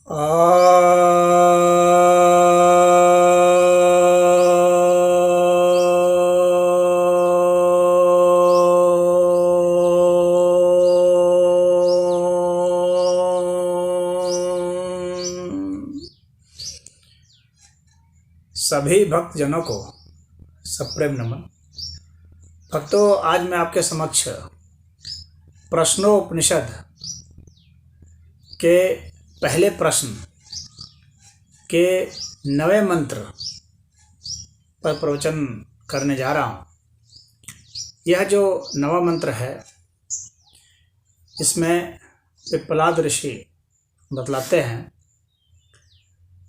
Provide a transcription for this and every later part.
सभी भक्तजनों को सप्रेम नमन। भक्तों, आज मैं आपके समक्ष प्रश्नोपनिषद के पहले प्रश्न के 9वें मंत्र पर प्रवचन करने जा रहा हूँ। यह जो 9वां मंत्र है, इसमें पिप्पलाद ऋषि बतलाते हैं,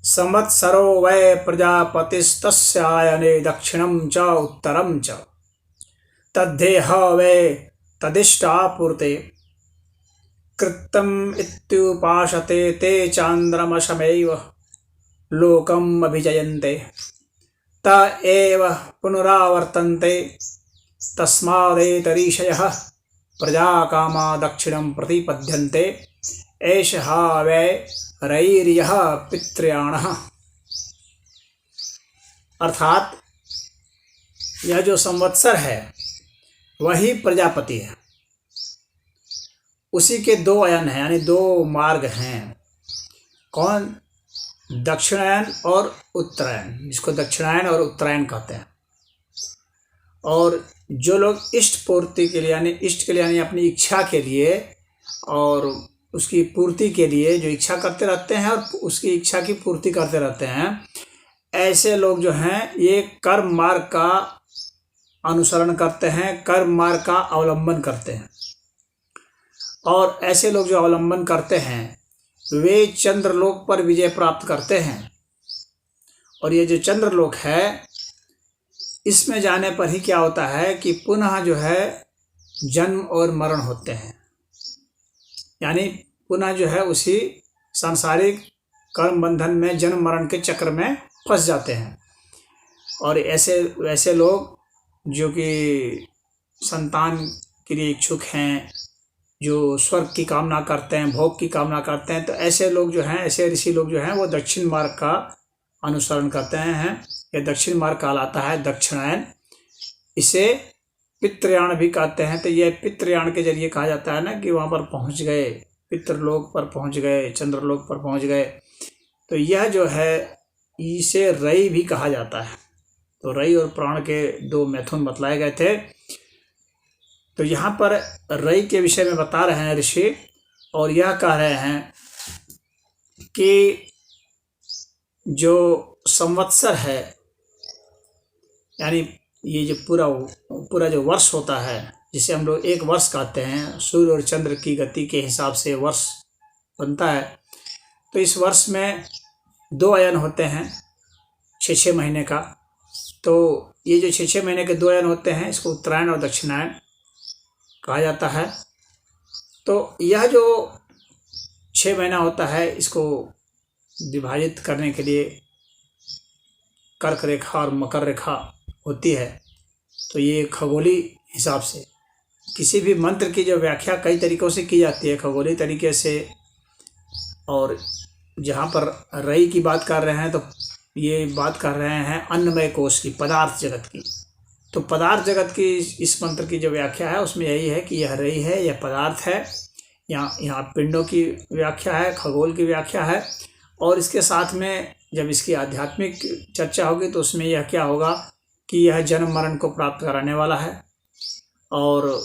संवत्सरो वै प्रजापतिस्तस्यायने दक्षिणं च उत्तरं च तद्धेह वै तदिष्टापूर्ते कृत्तम् इत्युपासते ते चान्द्रमसमेव लोकम् अभिजयन्ते त एव पुनरावर्तन्ते तस्मादेतरीषयः प्रजाकामा दक्षिणं प्रतिपद्यन्ते एषः वै रैर्यः पितृयाणः। अर्थात यह जो संवत्सर है वही प्रजापति है। उसी के 2 अयन हैं, यानी 2 मार्ग हैं। कौन? दक्षिणायन और उत्तरायण, जिसको दक्षिणायन और उत्तरायण कहते हैं। और जो लोग इष्ट पूर्ति के लिए, यानी इष्ट के लिए, यानी अपनी इच्छा के लिए और उसकी पूर्ति के लिए जो इच्छा करते रहते हैं और उसकी इच्छा की पूर्ति करते रहते हैं, ऐसे लोग जो हैं ये कर्म मार्ग का अनुसरण करते हैं, कर्म मार्ग का अवलंबन करते हैं। और ऐसे लोग जो अवलंबन करते हैं वे चंद्रलोक पर विजय प्राप्त करते हैं। और ये जो चंद्रलोक है, इसमें जाने पर ही क्या होता है कि पुनः जो है जन्म और मरण होते हैं, यानी पुनः जो है उसी सांसारिक कर्म बंधन में जन्म मरण के चक्र में फंस जाते हैं। और ऐसे लोग जो कि संतान के लिए इच्छुक हैं, जो स्वर्ग की कामना करते हैं, भोग की कामना करते हैं, तो ऐसे लोग जो हैं, ऐसे ऋषि लोग जो हैं वो दक्षिण मार्ग का अनुसरण करते हैं। यह दक्षिण मार्ग कहलाता है दक्षिणायन। इसे पितृयाण भी कहते हैं। तो यह पितृयाण के जरिए कहा जाता है ना कि वहाँ पर पहुँच गए, पितृलोक पर पहुँच गए, चंद्रलोक पर पहुँच गए। तो यह जो है इसे रई भी कहा जाता है। तो रई और प्राण के 2 मैथुन बतलाए गए थे। तो यहाँ पर रई के विषय में बता रहे हैं ऋषि, और यह कह रहे हैं कि जो संवत्सर है, यानी ये जो पूरा जो वर्ष होता है, जिसे हम लोग एक वर्ष कहते हैं, सूर्य और चंद्र की गति के हिसाब से वर्ष बनता है। तो इस वर्ष में 2 अयन होते हैं 6 महीने का। तो ये जो 6 महीने के 2 अयन होते हैं, इसको उत्तरायण और दक्षिणायन कहा जाता है। तो यह जो 6 महीना होता है, इसको विभाजित करने के लिए कर्क रेखा और मकर रेखा होती है। तो ये खगोली हिसाब से किसी भी मंत्र की जो व्याख्या कई तरीक़ों से की जाती है, खगोली तरीके से। और जहाँ पर रई की बात कर रहे हैं तो ये बात कर रहे हैं अन्नमय कोश की, पदार्थ जगत की। तो पदार्थ जगत की इस मंत्र की जो व्याख्या है उसमें यही है कि यह रई है, यह पदार्थ है। यहाँ पिंडों की व्याख्या है, खगोल की व्याख्या है। और इसके साथ में जब इसकी आध्यात्मिक चर्चा होगी तो उसमें यह क्या होगा कि यह जन्म मरण को प्राप्त कराने वाला है, और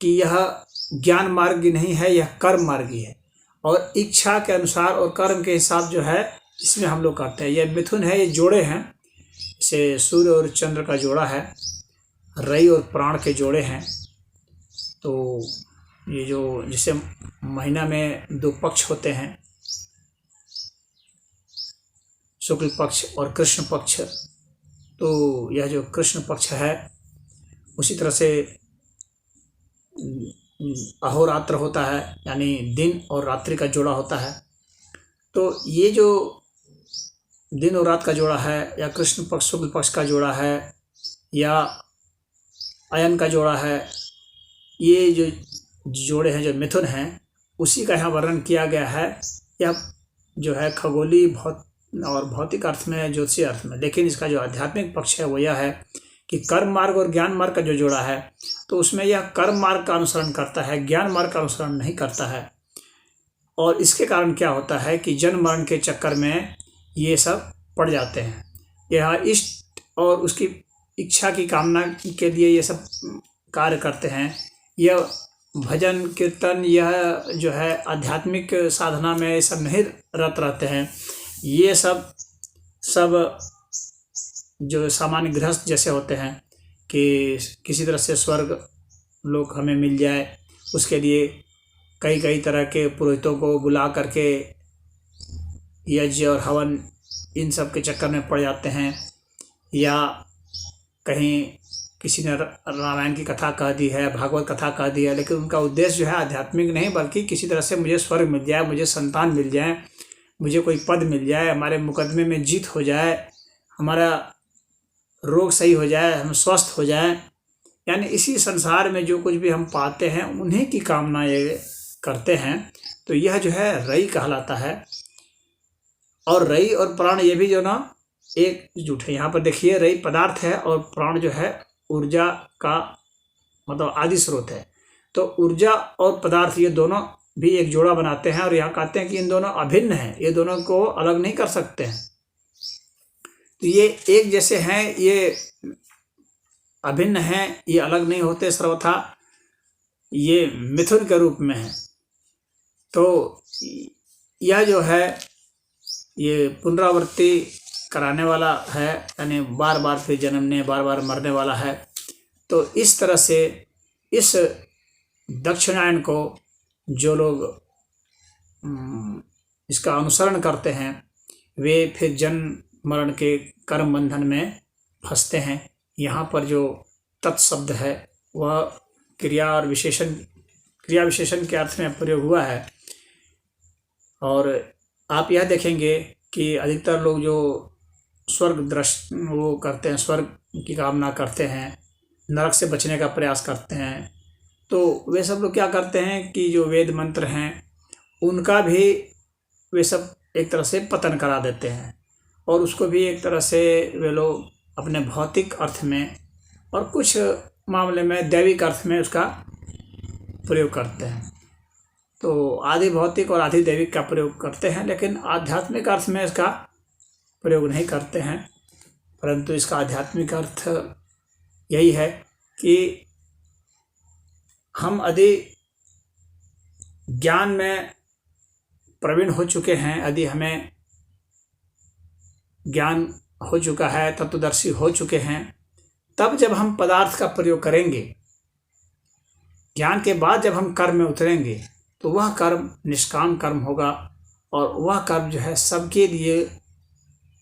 कि यह ज्ञान मार्ग नहीं है, यह कर्म मार्गी है। और इच्छा के अनुसार और कर्म के हिसाब जो है इसमें हम लोग करते हैं। यह मिथुन है, ये जोड़े हैं, जैसे सूर्य और चंद्र का जोड़ा है, रई और प्राण के जोड़े हैं। तो ये जो जैसे महीना में 2 पक्ष होते हैं, शुक्ल पक्ष और कृष्ण पक्ष। तो यह जो कृष्ण पक्ष है उसी तरह से अहोरात्र होता है, यानी दिन और रात्रि का जोड़ा होता है। तो ये जो दिन और रात का जोड़ा है, या कृष्ण पक्ष शुक्ल पक्ष का जोड़ा है, या अयन का जोड़ा है, ये जो जोड़े हैं, जो मिथुन हैं, उसी का यहाँ वर्णन किया गया है। यह जो है खगोलीय और भौतिक अर्थ में, ज्योतिषीय अर्थ में। लेकिन इसका जो आध्यात्मिक पक्ष है वो यह है कि कर्म मार्ग और ज्ञान मार्ग का जो जोड़ा है, तो उसमें यह कर्म मार्ग का अनुसरण करता है, ज्ञान मार्ग का अनुसरण नहीं करता है। और इसके कारण क्या होता है कि जन्म मरण के चक्कर में ये सब पड़ जाते हैं। यह इष्ट और उसकी इच्छा की कामना के लिए ये सब कार्य करते हैं। यह भजन कीर्तन, यह जो है आध्यात्मिक साधना में ये सब नहीं रत रहते हैं। ये सब जो सामान्य गृहस्थ जैसे होते हैं कि किसी तरह से स्वर्ग लोक हमें मिल जाए, उसके लिए कई कई तरह के पुरोहितों को बुला करके यज्ञ और हवन इन सब के चक्कर में पड़ जाते हैं। या कहीं किसी ने रामायण की कथा कह दी है, भागवत कथा कह दी है, लेकिन उनका उद्देश्य जो है आध्यात्मिक नहीं, बल्कि किसी तरह से मुझे स्वर्ग मिल जाए, मुझे संतान मिल जाए, मुझे कोई पद मिल जाए, हमारे मुकदमे में जीत हो जाए, हमारा रोग सही हो जाए, हम स्वस्थ हो जाए। यानी इसी संसार में जो कुछ भी हम पाते हैं उन्हीं की कामना ये करते हैं। तो यह जो है रई कहलाता है। और रई और प्राण ये भी जो ना एकजुट है। यहाँ पर देखिए रई पदार्थ है और प्राण जो है ऊर्जा का मतलब आदि स्रोत है। तो ऊर्जा और पदार्थ ये दोनों भी एक जोड़ा बनाते हैं। और यहाँ कहते हैं कि इन दोनों अभिन्न हैं, ये दोनों को अलग नहीं कर सकते हैं। तो ये एक जैसे हैं, ये अभिन्न हैं, ये अलग नहीं होते सर्वथा, ये मिथुन के रूप में है। तो यह जो है ये पुनरावृत्ति कराने वाला है, यानी बार बार फिर जन्मने, बार बार मरने वाला है। तो इस तरह से इस दक्षिणायन को जो लोग इसका अनुसरण करते हैं वे फिर जन्म मरण के कर्म बंधन में फंसते हैं। यहाँ पर जो तत्शब्द है वह क्रिया विशेषण के अर्थ में प्रयोग हुआ है। और आप यह देखेंगे कि अधिकतर लोग जो स्वर्ग दृश्य वो करते हैं, स्वर्ग की कामना करते हैं, नरक से बचने का प्रयास करते हैं, तो वे सब लोग क्या करते हैं कि जो वेद मंत्र हैं उनका भी वे सब एक तरह से पतन करा देते हैं। और उसको भी एक तरह से वे लोग अपने भौतिक अर्थ में और कुछ मामले में दैविक अर्थ में उसका प्रयोग करते हैं। तो आधि भौतिक और आधि दैविक का प्रयोग करते हैं, लेकिन आध्यात्मिक अर्थ में इसका प्रयोग नहीं करते हैं। परंतु इसका आध्यात्मिक अर्थ यही है कि हम यदि ज्ञान में प्रवीण हो चुके हैं, यदि हमें ज्ञान हो चुका है, तत्वदर्शी हो चुके हैं, तब जब हम पदार्थ का प्रयोग करेंगे, ज्ञान के बाद जब हम कर्म में उतरेंगे, तो वह कर्म निष्काम कर्म होगा और वह कर्म जो है सबके लिए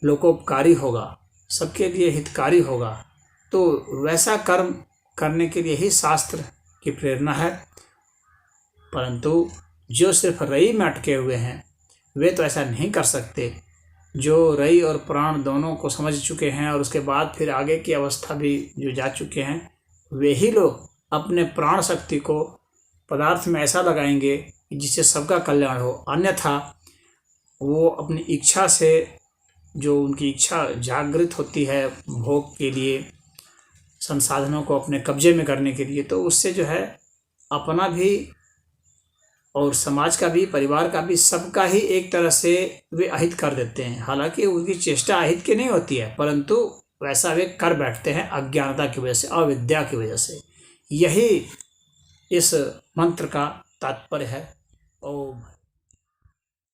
लोकोपकारी होगा, सबके लिए हितकारी होगा। तो वैसा कर्म करने के लिए ही शास्त्र की प्रेरणा है। परंतु जो सिर्फ रई में अटके हुए हैं वे तो ऐसा नहीं कर सकते। जो रई और प्राण दोनों को समझ चुके हैं और उसके बाद फिर आगे की अवस्था भी जो जा चुके हैं, वे ही लोग अपने प्राण शक्ति को पदार्थ में ऐसा लगाएंगे जिससे सबका कल्याण हो। अन्यथा वो अपनी इच्छा से, जो उनकी इच्छा जागृत होती है भोग के लिए, संसाधनों को अपने कब्जे में करने के लिए, तो उससे जो है अपना भी और समाज का भी, परिवार का भी, सबका ही एक तरह से वे अहित कर देते हैं। हालांकि उनकी चेष्टा अहित की नहीं होती है, परंतु वैसा वे कर बैठते हैं अज्ञानता की वजह से, अविद्या की वजह से। यही इस मंत्र का तात्पर्य है। ओम।